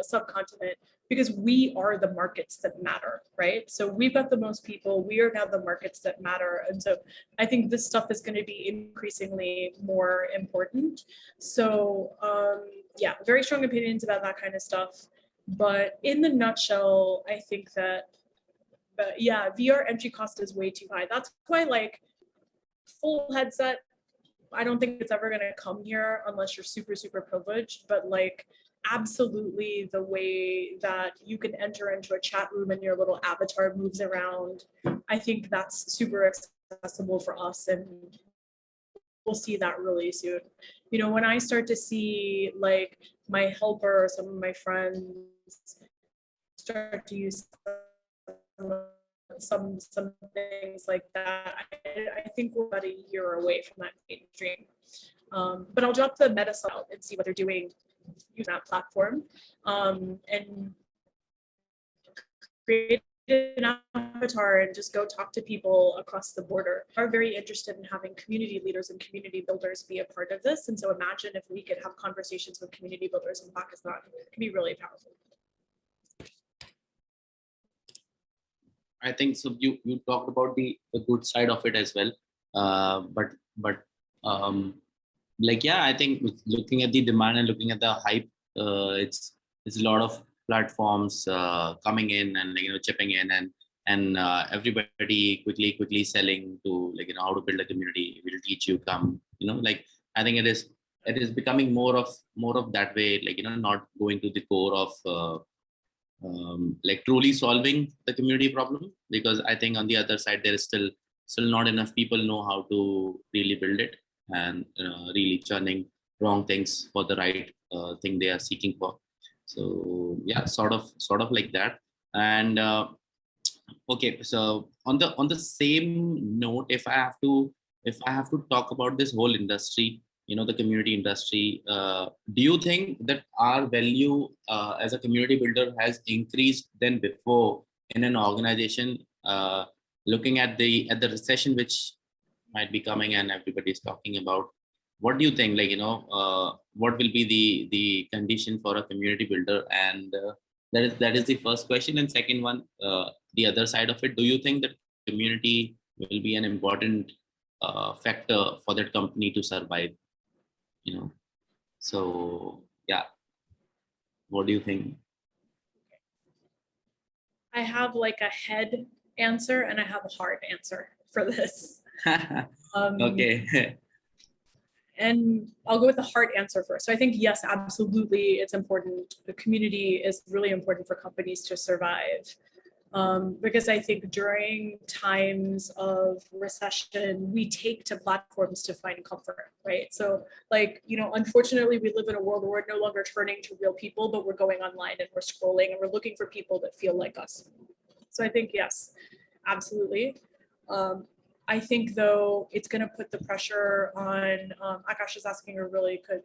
subcontinent, because we are the markets that matter, right? So we've got the most people, we are now the markets that matter. And so I think this stuff is going to be increasingly more important. So yeah, very strong opinions about that kind of stuff. But in the nutshell, I think that, yeah, VR entry cost is way too high. That's why like full headset, I don't think it's ever going to come here unless you're super, super privileged, but like absolutely the way that you can enter into a chat room and your little avatar moves around, I think that's super accessible for us, and we'll see that really soon. You know, when I start to see like my helper, some of my friends start to use some things like that, I think we're about a year away from that mainstream. But I'll drop the meta out and see what they're doing using that platform, and create an avatar and just go talk to people across the border. Are very interested in having community leaders and community builders be a part of this. And so imagine if we could have conversations with community builders in Pakistan, it can be really powerful. I think so. You talked about the good side of it as well, but like, yeah, I think looking at the demand and looking at the hype, it's a lot of platforms coming in and, you know, chipping in, and everybody quickly selling to, like, you know, how to build a community. We'll teach you, come, you know, like, I think it is becoming more of that way, like, you know, not going to the core of like truly solving the community problem, because I think on the other side there is still not enough people know how to really build it, and really churning wrong things for the right thing they are seeking for. So yeah, sort of like that. And okay, so on the same note, if I have to talk about this whole industry, you know, the community industry, do you think that our value as a community builder has increased than before in an organization, looking at the recession which might be coming and everybody's talking about? What do you think, like, you know, what will be the condition for a community builder? And that is the first question. And second one, the other side of it, do you think that community will be an important factor for that company to survive? You know, so yeah, what do you think? I have like a head answer and I have a hard answer for this. Okay. And I'll go with the hard answer first. So I think, yes, absolutely, it's important. The community is really important for companies to survive. Because I think during times of recession, we take to platforms to find comfort, right? So, like, you know, unfortunately, we live in a world where we're no longer turning to real people, but we're going online and we're scrolling and we're looking for people that feel like us. So I think, yes, absolutely. I think, though, it's going to put the pressure on, Akash is asking a really good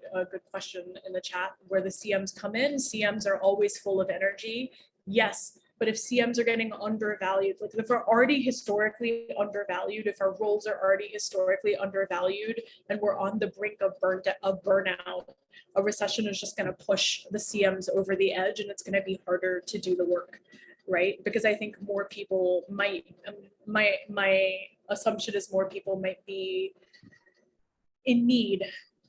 question in the chat, where the CMs come in. CMs are always full of energy. Yes, but if CMs are getting undervalued, like if we're already historically undervalued, if our roles are already historically undervalued, and we're on the brink of burnout, a recession is just going to push the CMs over the edge, and it's going to be harder to do the work, right? Because I think more people might, my assumption is more people might be in need.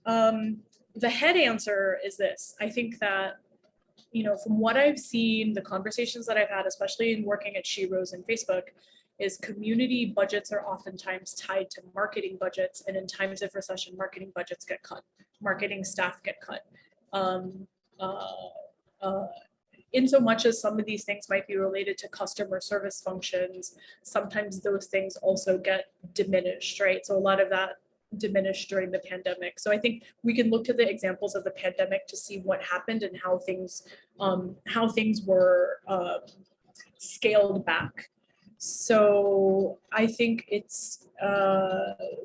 The head answer is this. I think that, you know, from what I've seen, the conversations that I've had, especially in working at Sheroes and Facebook, is community budgets are oftentimes tied to marketing budgets. And in times of recession, marketing budgets get cut, marketing staff get cut. In so much as some of these things might be related to customer service functions, sometimes those things also get diminished, right? So a lot of that diminished during the pandemic. So I think we can look to the examples of the pandemic to see what happened and how things were scaled back. So I think it's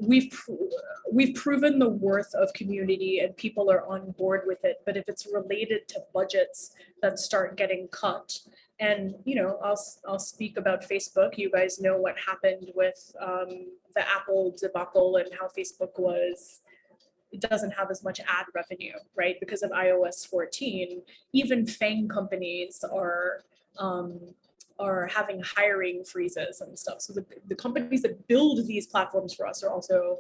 we've proven the worth of community and people are on board with it. But if it's related to budgets that start getting cut, and, you know, I'll speak about Facebook. You guys know what happened with the Apple debacle and how Facebook it doesn't have as much ad revenue, right? Because of iOS 14, even FANG companies are having hiring freezes and stuff. So the companies that build these platforms for us are also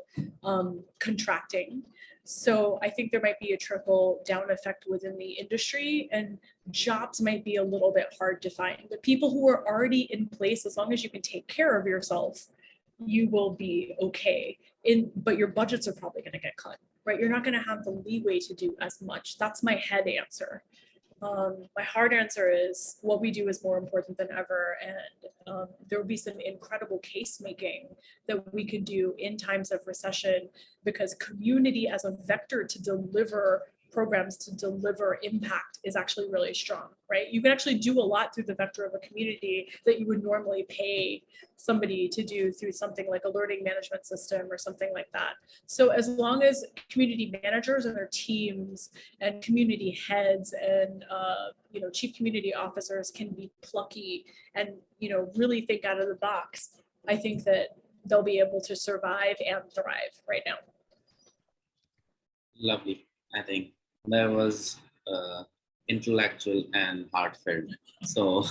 contracting. So I think there might be a trickle down effect within the industry, and jobs might be a little bit hard to find. The people who are already in place, as long as you can take care of yourself, you will be okay. But your budgets are probably going to get cut, right? You're not going to have the leeway to do as much. That's my head answer. My hard answer is what we do is more important than ever. And there will be some incredible case making that we could do in times of recession, because community as a vector to deliver programs, to deliver impact, is actually really strong, right? You can actually do a lot through the vector of a community that you would normally pay somebody to do through something like a learning management system or something like that. So as long as community managers and their teams and community heads and chief community officers can be plucky and really think out of the box, I think that they'll be able to survive and thrive right now. Lovely. I think that was intellectual and heartfelt. So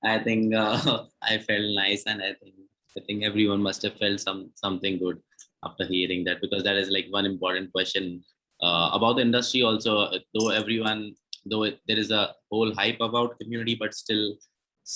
I think I felt nice, and I think everyone must have felt something good after hearing that, because that is like one important question about the industry also. Though there is a whole hype about community, but still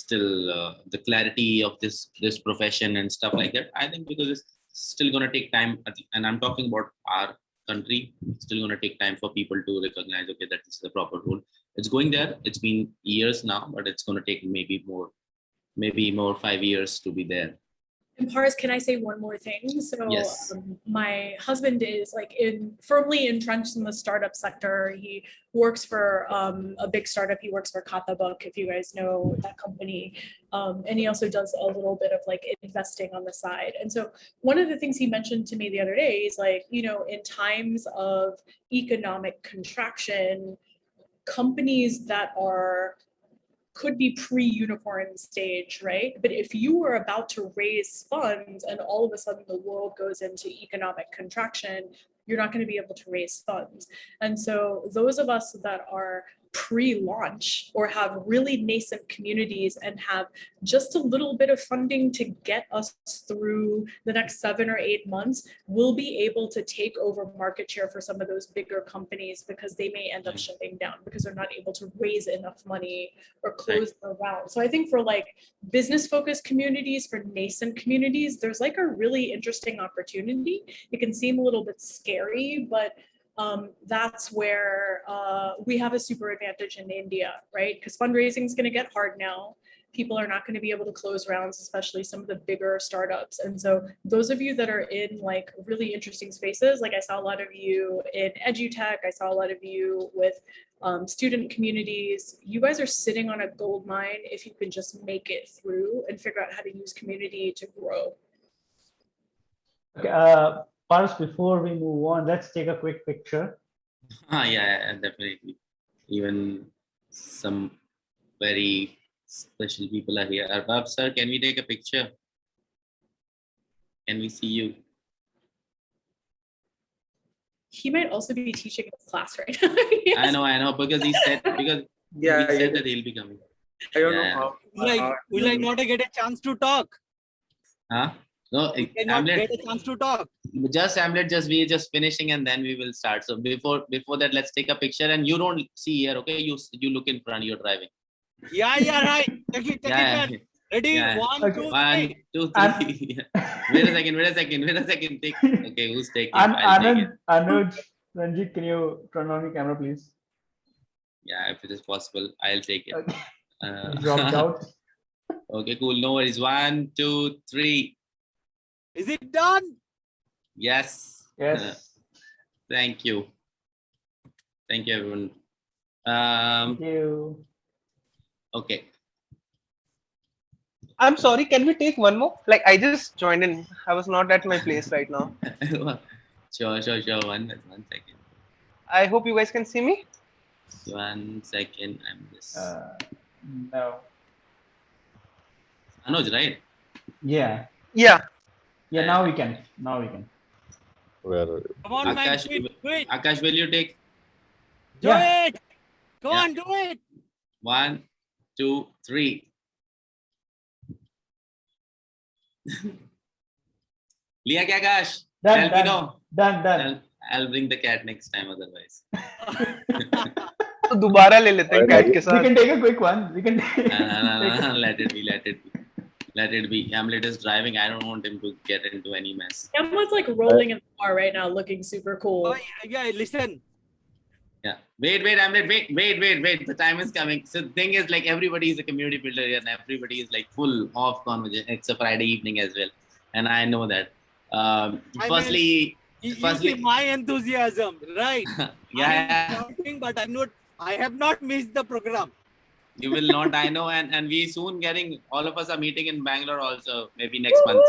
the clarity of this profession and stuff like that, I think, because it's still going to take time, and I'm talking about our country, it's still going to take time for people to recognize, okay, that this is the proper role. It's going there. It's been years now, but it's going to take maybe more 5 years to be there. And Paras, can I say one more thing? So yes. My husband is firmly entrenched in the startup sector. He works for a big startup. He works for Katabook, if you guys know that company. And he also does a little bit of investing on the side. And so one of the things he mentioned to me the other day is in times of economic contraction, companies that could be pre-unicorn stage, right? But if you were about to raise funds and all of a sudden the world goes into economic contraction, you're not going to be able to raise funds. And so those of us that are pre-launch or have really nascent communities and have just a little bit of funding to get us through the next 7 or 8 months will be able to take over market share for some of those bigger companies, because they may end up shutting down because they're not able to raise enough money or close the round. So I think for business focused communities, for nascent communities, there's a really interesting opportunity. It can seem a little bit scary, but that's where we have a super advantage in India, right? Because fundraising is going to get hard now. People are not going to be able to close rounds, especially some of the bigger startups. And so those of you that are in really interesting spaces, I saw a lot of you in edutech, I saw a lot of you with student communities, you guys are sitting on a gold mine if you can just make it through and figure out how to use community to grow. Okay, Paras, before we move on, let's take a quick picture. Yeah, definitely. Even some very special people are here. Arbab sir, can we take a picture? Can we see you? He might also be teaching in class right now. Yes. I know, because he said that he'll be coming. I don't know how. Will I not get a chance to talk? Huh? No, not get a chance to talk. We're just finishing and then we will start. So before that, let's take a picture, and you don't see here, okay? You look in front, you're driving. Yeah, right. Take it. Ready? Yeah. 1, 2, 3. 1, 2, 3. Wait a second. Okay, who's taking? I'll take it. Anuj, Ranjit, can you turn on your camera, please? Yeah, if it is possible, I'll take it. Okay. Dropped out. Okay, cool. No worries. 1, 2, 3. Is it done? Yes. Yes. Thank you. Thank you, everyone. Thank you. Okay. I'm sorry, can we take one more? I just joined in. I was not at my place right now. Sure. 1 second. I hope you guys can see me. 1 second. I'm just. No. Anuj, right? Yeah. Yeah. Yeah, now we can. Where? Come on, Akash, man. Wait. Akash, will you take? Do it. Go on, do it. 1, 2, 3. Liya kya, Akash? Tell me no. Done. I'll bring the cat next time otherwise. तो दोबारा ले लेते हैं cat के साथ. We can take a quick one. We can. No, let it be. let it be. Hamlet is driving. I don't want him to get into any mess. Hamlet's like rolling in the car right now, looking super cool. Oh, yeah, listen. Yeah. Wait, Hamlet. Wait. The time is coming. So the thing is, like, everybody is a community builder here, and everybody is like full of conversation. It's a Friday evening as well, and I know that. Firstly, You see my enthusiasm, right? yeah. I'm shouting, but I have not missed the program. You will not, I know, and we soon all of us are meeting in Bangalore also, maybe next month.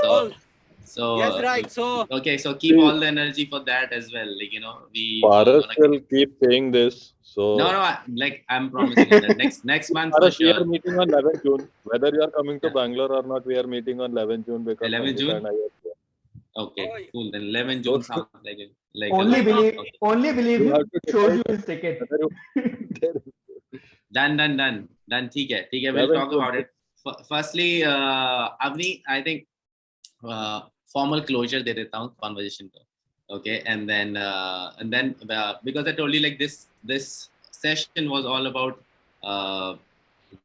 So Yes, right. So okay, so keep all the energy for that as well. Like, we Paras will keep saying this. So no, like I'm promising you that next month for Paras, we sure. are meeting on 11th June. Whether you are coming to Bangalore or not, we are meeting on 11th June because 11th June? and I are here. Okay, cool. Then 11 June sounds like only believe You him have to shows you decide his ticket. Done. ठीक है. We'll talk about it. Firstly, Avni, I think formal closure दे देता हूँ conversation को. Okay, and then because I told you, like, this session was all about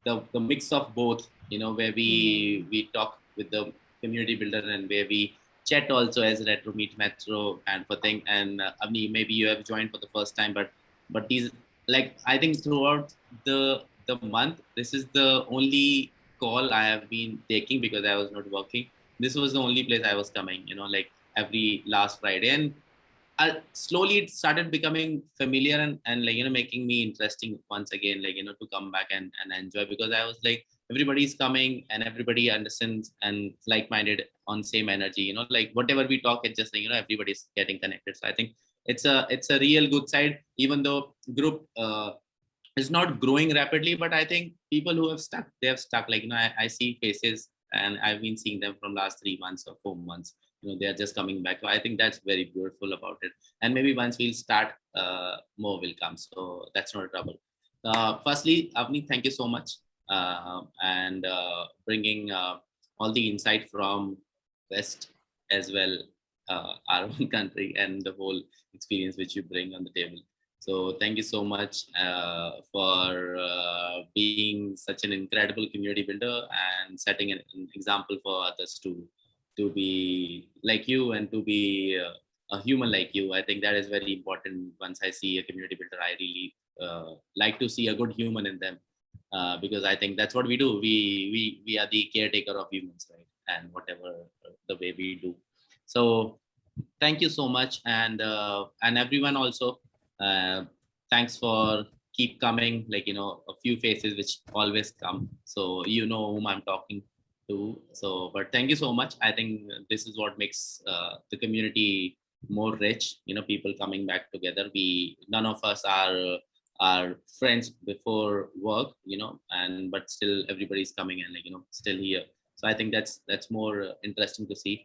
the mix of both, where we talk with the community builder and where we chat also as Retro Meet Metro and for thing. And Avni, maybe you have joined for the first time, but these, like, I think throughout the month, this is the only call I have been taking because I was not working. This was the only place I was coming, like every last Friday. And slowly it started becoming familiar and like, making me interesting once again, like, to come back and enjoy, because I was like, everybody's coming and everybody understands and like-minded on same energy, like whatever we talk, it's just like, everybody's getting connected. So I think it's a real good side, even though group is not growing rapidly, but I think people who have stuck, they have stuck. Like, I see faces and I've been seeing them from last 3 months or 4 months. They are just coming back. So I think that's very beautiful about it. And maybe once we'll start, more will come. So that's not a trouble. Firstly, Avni, thank you so much. And bringing all the insight from West as well, our own country, and the whole experience which you bring on the table. So thank you so much for being such an incredible community builder and setting an example for others to be like you and to be a human like you. I think that is very important. Once I see a community builder, I really like to see a good human in them, because I think that's what we do. We are the caretaker of humans, right? And whatever the way we do. So thank you so much, and everyone also. Thanks for keep coming, like, a few faces which always come, so whom I'm talking to. So, but thank you so much. I think this is what makes the community more rich, people coming back together. None of us are friends before work, and but still everybody's coming and, like, still here. So I think that's more interesting to see.